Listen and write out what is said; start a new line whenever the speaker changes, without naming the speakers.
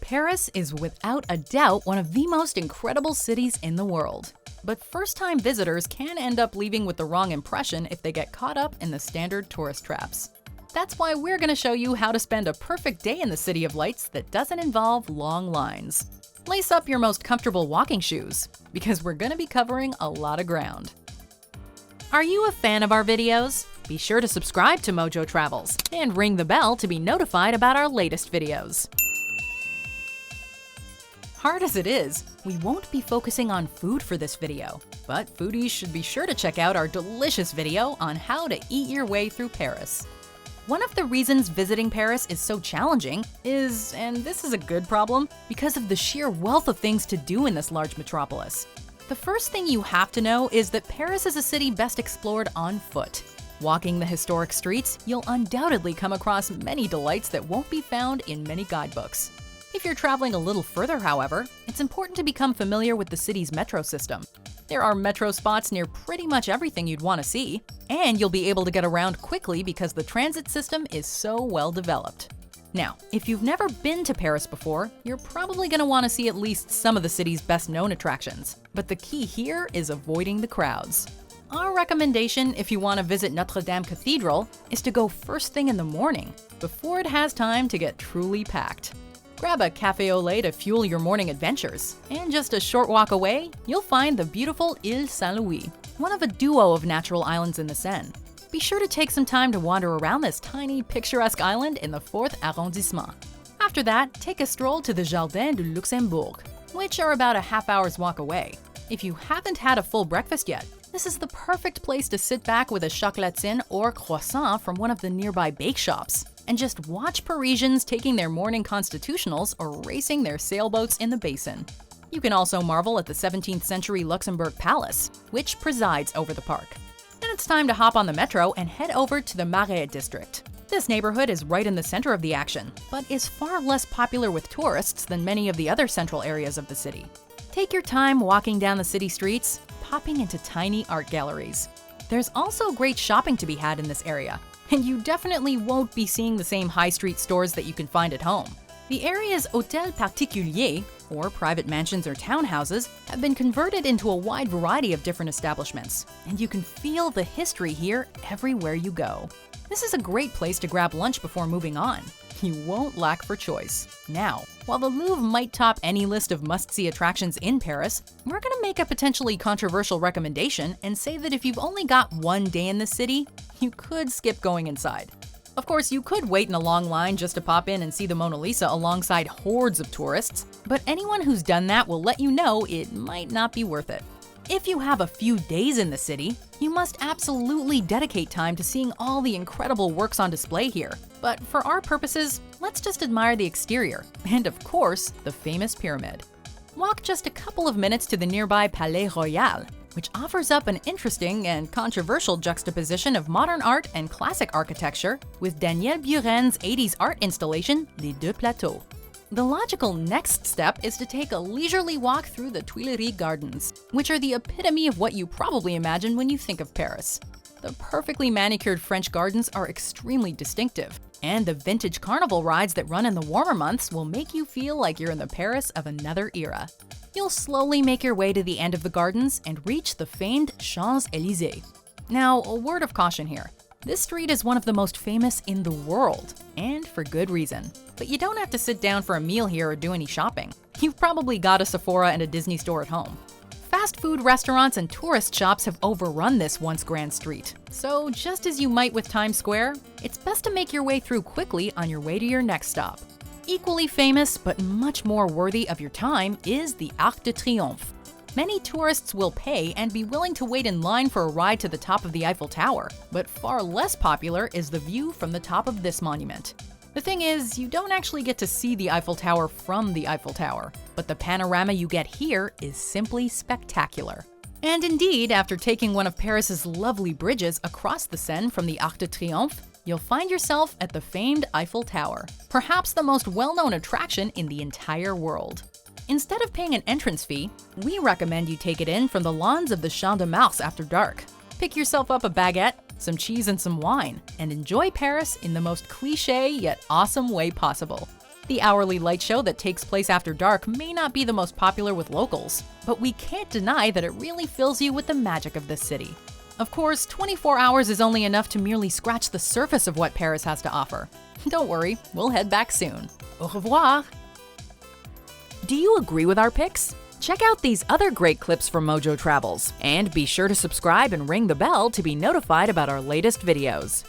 Paris is without a doubt one of the most incredible cities in the world. But first-time visitors can end up leaving with the wrong impression if they get caught up in the standard tourist traps. That's why we're going to show you how to spend a perfect day in the City of Lights that doesn't involve long lines. Lace up your most comfortable walking shoes, because we're going to be covering a lot of ground. Are you a fan of our videos? Be sure to subscribe to Mojo Travels and ring the bell to be notified about our latest videos. Hard as it is, we won't be focusing on food for this video, but foodies should be sure to check out our delicious video on how to eat your way through Paris. One of the reasons visiting Paris is so challenging is, and this is a good problem, because of the sheer wealth of things to do in this large metropolis. The first thing you have to know is that Paris is a city best explored on foot. Walking the historic streets, you'll undoubtedly come across many delights that won't be found in many guidebooks. If you're traveling a little further, however, it's important to become familiar with the city's metro system. There are metro spots near pretty much everything you'd want to see, and you'll be able to get around quickly because the transit system is so well developed. Now, if you've never been to Paris before, you're probably going to want to see at least some of the city's best-known attractions. But the key here is avoiding the crowds. Our recommendation if you want to visit Notre Dame Cathedral is to go first thing in the morning, before it has time to get truly packed. Grab a café au lait to fuel your morning adventures, and just a short walk away, you'll find the beautiful Île Saint-Louis, one of a duo of natural islands in the Seine. Be sure to take some time to wander around this tiny, picturesque island in the 4th arrondissement. After that, take a stroll to the Jardin du Luxembourg, which are about a half-hour's walk away. If you haven't had a full breakfast yet, this is the perfect place to sit back with a chocolatine or croissant from one of the nearby bake shops, and just watch Parisians taking their morning constitutionals or racing their sailboats in the basin. You can also marvel at the 17th century Luxembourg Palace, which presides over the park. Then it's time to hop on the metro and head over to the Marais district. This neighborhood is right in the center of the action, but is far less popular with tourists than many of the other central areas of the city. Take your time walking down the city streets, popping into tiny art galleries. There's also great shopping to be had in this area, and you definitely won't be seeing the same high street stores that you can find at home. The area's hôtels particuliers, or private mansions or townhouses, have been converted into a wide variety of different establishments, and you can feel the history here everywhere you go. This is a great place to grab lunch before moving on. You won't lack for choice. Now, while the Louvre might top any list of must-see attractions in Paris, we're going to make a potentially controversial recommendation and say that if you've only got one day in the city, you could skip going inside. Of course, you could wait in a long line just to pop in and see the Mona Lisa alongside hordes of tourists, but anyone who's done that will let you know it might not be worth it. If you have a few days in the city, you must absolutely dedicate time to seeing all the incredible works on display here. But for our purposes, let's just admire the exterior, and of course, the famous pyramid. Walk just a couple of minutes to the nearby Palais Royal, which offers up an interesting and controversial juxtaposition of modern art and classic architecture with Daniel Buren's 80s art installation, Les Deux Plateaux. The logical next step is to take a leisurely walk through the Tuileries Gardens, which are the epitome of what you probably imagine when you think of Paris. The perfectly manicured French gardens are extremely distinctive, and the vintage carnival rides that run in the warmer months will make you feel like you're in the Paris of another era. You'll slowly make your way to the end of the gardens and reach the famed Champs-Élysées. Now, a word of caution here. This street is one of the most famous in the world, and for good reason. But you don't have to sit down for a meal here or do any shopping. You've probably got a Sephora and a Disney store at home. Fast food restaurants and tourist shops have overrun this once grand street. So just as you might with Times Square, it's best to make your way through quickly on your way to your next stop. Equally famous, but much more worthy of your time, is the Arc de Triomphe. Many tourists will pay and be willing to wait in line for a ride to the top of the Eiffel Tower, but far less popular is the view from the top of this monument. The thing is, you don't actually get to see the Eiffel Tower from the Eiffel Tower, but the panorama you get here is simply spectacular. And indeed, after taking one of Paris's lovely bridges across the Seine from the Arc de Triomphe, you'll find yourself at the famed Eiffel Tower, perhaps the most well-known attraction in the entire world. Instead of paying an entrance fee, we recommend you take it in from the lawns of the Champ de Mars after dark. Pick yourself up a baguette, some cheese and some wine, and enjoy Paris in the most cliché yet awesome way possible. The hourly light show that takes place after dark may not be the most popular with locals, but we can't deny that it really fills you with the magic of this city. Of course, 24 hours is only enough to merely scratch the surface of what Paris has to offer. Don't worry, we'll head back soon. Au revoir! Do you agree with our picks? Check out these other great clips from Mojo Travels, and be sure to subscribe and ring the bell to be notified about our latest videos.